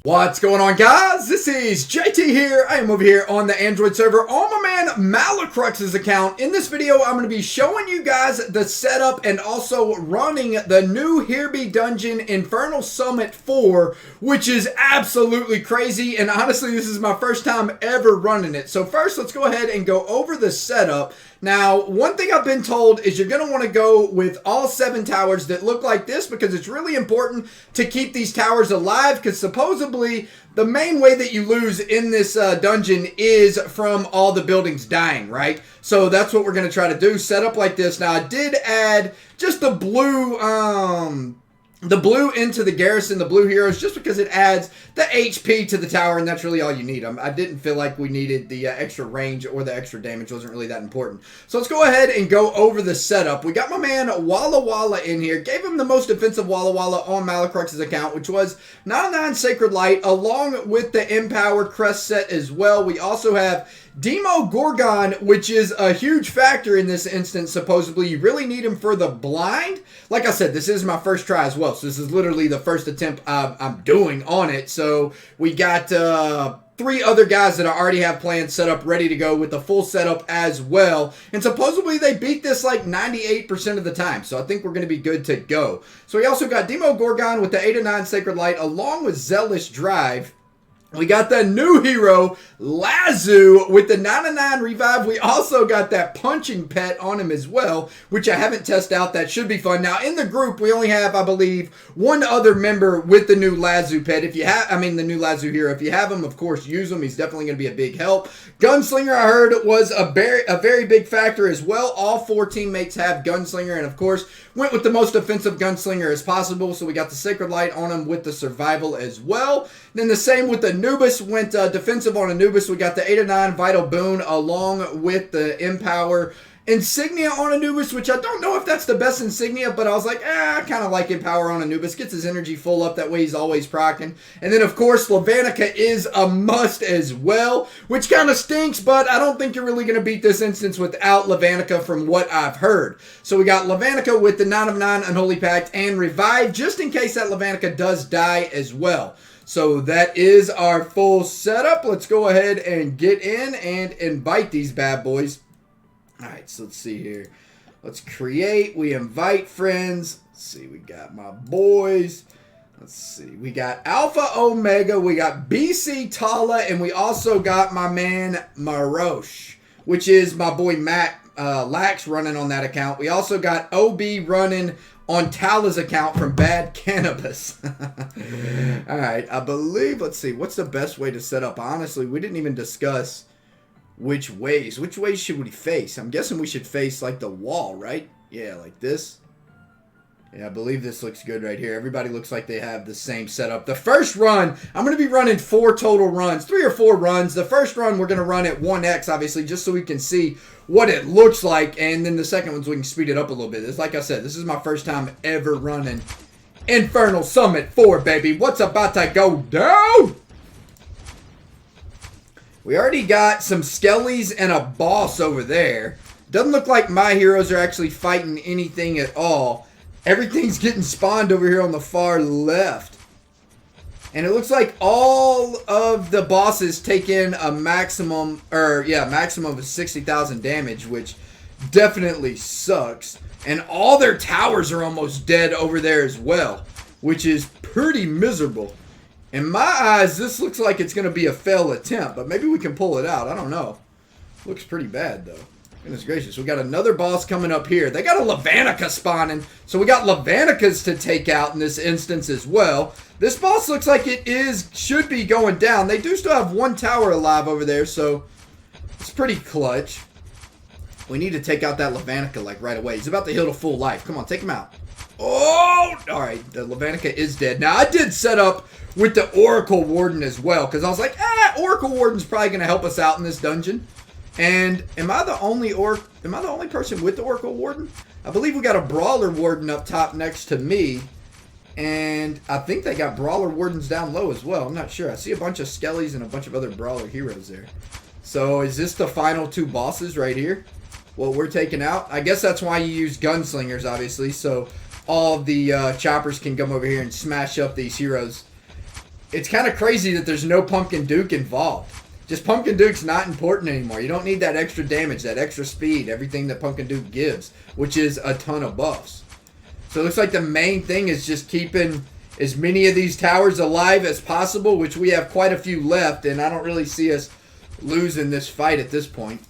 What's going on, guys? This is JT here. I am over here on the Android server on my man Malacrux's account. In this video, I'm going to be showing you guys the setup and also running the new Hereby Dungeon Infernal Summit 4, which is absolutely crazy. And honestly, this is my first time ever running it. So first, let's go ahead and go over the setup. Now, one thing I've been told is you're going to want to go with all 7 towers that look like this because it's really important to keep these towers alive, because supposedly the main way that you lose in this dungeon is from all the buildings dying, right? So that's what we're going to try to do, set up like this. Now, I did add just the blue into the garrison, the blue heroes, just because it adds the HP to the tower, and that's really all you need. I didn't feel like we needed the extra range or the extra damage. Wasn't really that important. So let's go ahead and go over the setup. We got my man Walla Walla in here. Gave him the most defensive Walla Walla on Malacrux's account, which was 99 Sacred Light, along with the Empower Crest set as well. We also have Demo Gorgon, which is a huge factor in this instance, supposedly. You really need him for the blind. Like I said, this is my first try as well, so this is literally the first attempt I'm doing on it. So we got 3 other guys that I already have plans set up, ready to go with the full setup as well. And supposedly they beat this like 98% of the time, so I think we're going to be good to go. So we also got Demo Gorgon with the 8 and 9 Sacred Light, along with Zealous Drive. We got the new hero, Lazu, with the 9/9 revive. We also got that punching pet on him as well, which I haven't tested out. That should be fun. Now, in the group, we only have, I believe, 1 other member with the new Lazu pet. If you have, the new Lazu hero. If you have him, of course, use him. He's definitely going to be a big help. Gunslinger, I heard, was a very big factor as well. All 4 teammates have Gunslinger, and of course, went with the most offensive Gunslinger as possible. So we got the Sacred Light on him with the Survival as well. Then the same with the Anubis, went defensive on Anubis. We got the 8 and 9 Vital Boon along with the Empower Insignia on Anubis, which I don't know if that's the best insignia, but I was like, I kind of like Empower on Anubis. Gets his energy full up, that way he's always procking. And then, of course, Levanica is a must as well, which kind of stinks, but I don't think you're really going to beat this instance without Levanica from what I've heard. So we got Levanica with the 9 of 9 Unholy Pact and Revive, just in case that Levanica does die as well. So that is our full setup. Let's go ahead and get in and invite these bad boys. All right, so let's see here. Let's create. We invite friends. Let's see, we got my boys. Let's see. We got Alpha Omega. We got BC Tala. And we also got my man Marosh, which is my boy Matt Lax running on that account. We also got OB running on Tala's account from Bad Cannabis. Alright, I believe, let's see, what's the best way to set up? Honestly, we didn't even discuss which ways. Which ways should we face? I'm guessing we should face like the wall, right? Yeah, like this. Yeah, I believe this looks good right here. Everybody looks like they have the same setup. The first run, I'm going to be running 4 total runs. 3 or 4 runs. The first run, we're going to run at 1x, obviously, just so we can see what it looks like. And then the second one, so we can speed it up a little bit. It's like I said, this is my first time ever running Infernal Summit 4, baby. What's about to go down? We already got some skellies and a boss over there. Doesn't look like my heroes are actually fighting anything at all. Everything's getting spawned over here on the far left. And it looks like all of the bosses take in a maximum of 60,000 damage, which definitely sucks. And all their towers are almost dead over there as well, which is pretty miserable. In my eyes, this looks like it's going to be a failed attempt, but maybe we can pull it out. I don't know. Looks pretty bad, though. Goodness gracious, we got another boss coming up here. They got a Levanica spawning, so we got Levanicas to take out in this instance as well. This boss looks like should be going down. They do still have 1 tower alive over there, so it's pretty clutch. We need to take out that Levanica like right away. He's about to heal to full life. Come on, take him out. Oh, all right, the Levanica is dead. Now, I did set up with the Oracle Warden as well, because I was like, Oracle Warden's probably going to help us out in this dungeon. And am I the only person with the Oracle Warden? I believe we got a Brawler Warden up top next to me. And I think they got Brawler Wardens down low as well. I'm not sure. I see a bunch of Skellies and a bunch of other Brawler heroes there. So is this the final 2 bosses right here? What we're taking out? I guess that's why you use Gunslingers, obviously. So all of the choppers can come over here and smash up these heroes. it's kind of crazy that there's no Pumpkin Duke involved. Just Pumpkin Duke's not important anymore. You don't need that extra damage, that extra speed, everything that Pumpkin Duke gives, which is a ton of buffs. So it looks like the main thing is just keeping as many of these towers alive as possible, which we have quite a few left, and I don't really see us losing this fight at this point.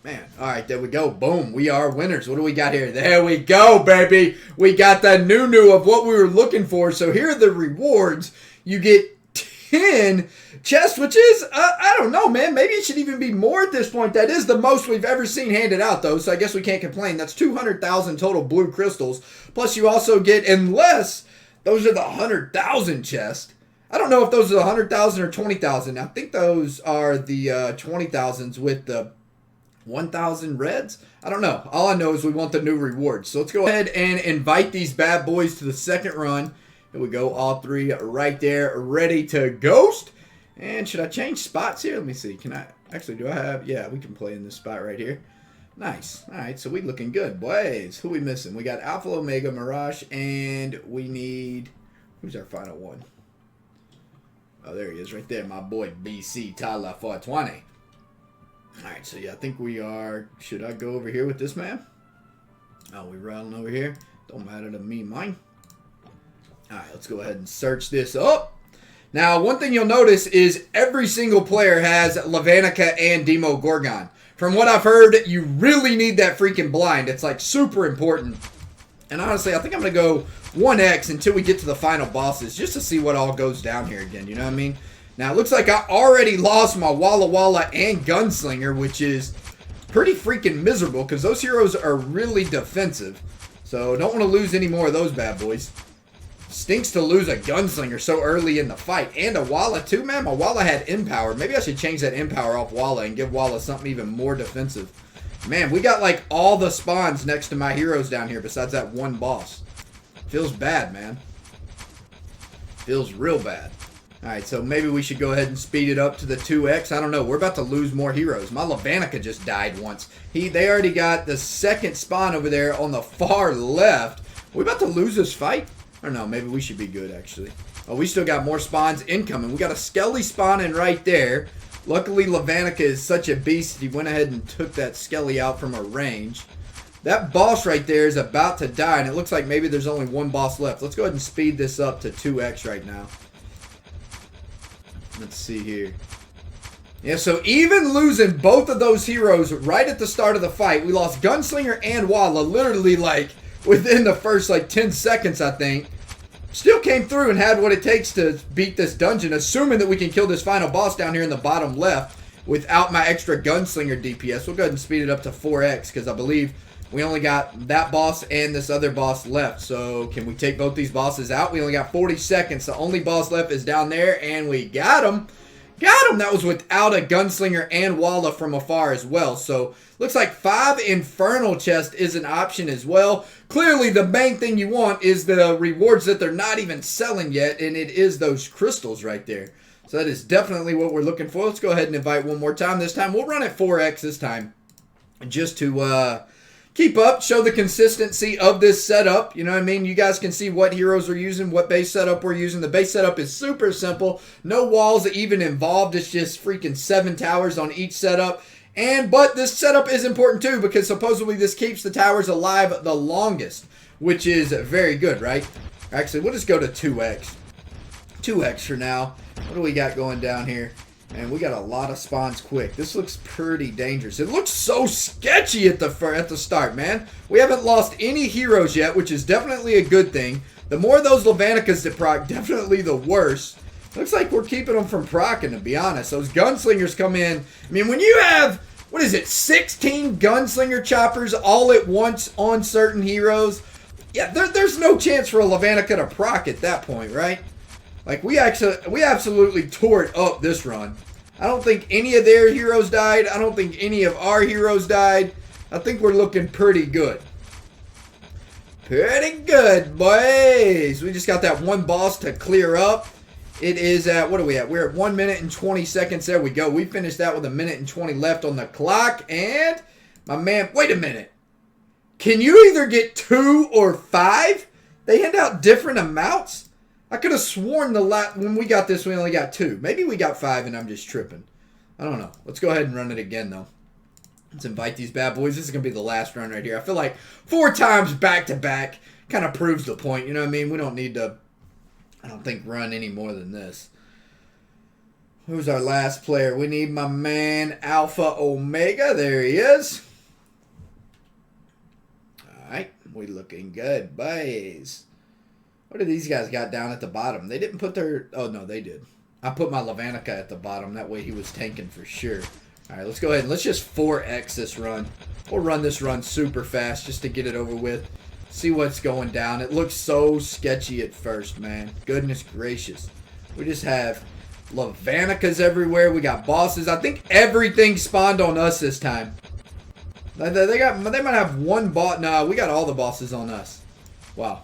Man, all right, there we go. Boom, we are winners. What do we got here? There we go, baby. We got the new of what we were looking for. So here are the rewards. You get 10 chests, which is, I don't know, man. Maybe it should even be more at this point. That is the most we've ever seen handed out, though, so I guess we can't complain. That's 200,000 total blue crystals. Plus, you also get, unless those are the 100,000 chests. I don't know if those are the 100,000 or 20,000. I think those are the 20,000s with the 1,000 reds. I don't know. All I know is we want the new rewards. So let's go ahead and invite these bad boys to the second run. Here we go. All three right there, ready to ghost. And should I change spots here? Let me see. Can I? Actually, do I have? Yeah, we can play in this spot right here. Nice. All right, so we looking good, boys. Who we missing? We got Alpha, Omega, Mirage, and we need... Who's our final one? Oh, there he is right there. My boy BC Tyler 420. All right, so yeah, I think we are... Should I go over here with this man? Oh, we rolling over here? Don't matter to me, mine. All right, let's go ahead and search this up. Now, one thing you'll notice is every single player has Levanica and Demogorgon. From what I've heard, you really need that freaking blind. It's like super important. And honestly, I think I'm going to go 1x until we get to the final bosses just to see what all goes down here again. You know what I mean? Now, it looks like I already lost my Walla Walla and Gunslinger, which is pretty freaking miserable because those heroes are really defensive. So, don't want to lose any more of those bad boys. Stinks to lose a Gunslinger so early in the fight. And a Walla too, man. My Walla had Empower. Maybe I should change that Empower off Walla and give Walla something even more defensive. Man, we got like all the spawns next to my heroes down here besides that one boss. Feels bad, man. Feels real bad. Alright, so maybe we should go ahead and speed it up to the 2x. I don't know. We're about to lose more heroes. My Levanica just died once. They already got the second spawn over there on the far left. Are we about to lose this fight? I don't know. Maybe we should be good, actually. Oh, we still got more spawns incoming. We got a Skelly spawning right there. Luckily, Levanica is such a beast. He went ahead and took that Skelly out from a range. That boss right there is about to die, and it looks like maybe there's only one boss left. Let's go ahead and speed this up to 2x right now. Let's see here. Yeah, so even losing both of those heroes right at the start of the fight, we lost Gunslinger and Walla literally like within the first like 10 seconds, I think. Still came through and had what it takes to beat this dungeon, assuming that we can kill this final boss down here in the bottom left without my extra Gunslinger DPS. We'll go ahead and speed it up to 4x because I believe we only got that boss and this other boss left. So can we take both these bosses out? We only got 40 seconds. The only boss left is down there, and we got him. Got him. That was without a Gunslinger and Walla from afar as well. So looks like 5 Infernal chests is an option as well. Clearly, the main thing you want is the rewards that they're not even selling yet, and it is those crystals right there. So that is definitely what we're looking for. Let's go ahead and invite one more time. This time, we'll run at 4x this time just to keep up, show the consistency of this setup. You know what I mean? You guys can see what heroes we're using, what base setup we're using. The base setup is super simple. No walls even involved. It's just freaking 7 towers on each setup. But this setup is important too because supposedly this keeps the towers alive the longest, which is very good, right? Actually, we'll just go to 2x. 2x for now. What do we got going down here? And we got a lot of spawns quick. This looks pretty dangerous. It looks so sketchy at the start, man. We haven't lost any heroes yet, which is definitely a good thing. The more of those Levanicas that proc, definitely the worse. Looks like we're keeping them from procking, to be honest. Those Gunslingers come in. I mean, when you have, what is it, 16 Gunslinger choppers all at once on certain heroes, yeah, there's no chance for a Levanica to proc at that point, right? Like, we absolutely tore it up this run. I don't think any of their heroes died. I don't think any of our heroes died. I think we're looking pretty good. Pretty good, boys. We just got that one boss to clear up. It is at, what are we at? We're at 1 minute and 20 seconds. There we go. We finished that with 1 minute and 20 left on the clock. And, my man, wait a minute. Can you either get 2 or 5? They hand out different amounts? I could have sworn when we got this, we only got 2. Maybe we got 5 and I'm just tripping. I don't know. Let's go ahead and run it again, though. Let's invite these bad boys. This is going to be the last run right here. I feel like 4 times back-to-back kind of proves the point. You know what I mean? We don't need to, I don't think, run any more than this. Who's our last player? We need my man, Alpha Omega. There he is. All right. We looking good, boys. What do these guys got down at the bottom? They didn't put their... Oh, no, they did. I put my Lavanica at the bottom. That way he was tanking for sure. All right, let's go ahead and let's just 4X this run. We'll run this run super fast just to get it over with. See what's going down. It looks so sketchy at first, man. Goodness gracious. We just have Lavanicas everywhere. We got bosses. I think everything spawned on us this time. They might have one boss. Nah, we got all the bosses on us. Wow.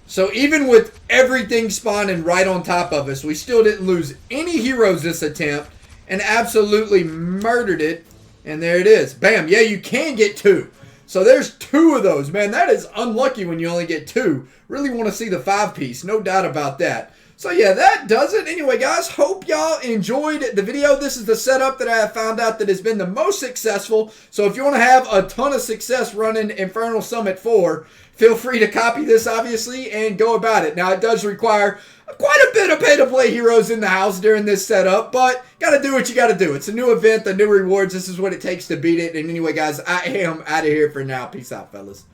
So even with everything spawning right on top of us, we still didn't lose any heroes this attempt and absolutely murdered it. And there it is. Bam. Yeah, you can get 2. So there's 2 of those. Man, that is unlucky when you only get 2. Really want to see the 5-piece. No doubt about that. So yeah, that does it. Anyway, guys, hope y'all enjoyed the video. This is the setup that I have found out that has been the most successful. So if you want to have a ton of success running Infernal Summit 4, feel free to copy this, obviously, and go about it. Now, it does require quite a bit of pay-to-play heroes in the house during this setup, but got to do what you got to do. It's a new event, the new rewards. This is what it takes to beat it. And anyway, guys, I am out of here for now. Peace out, fellas.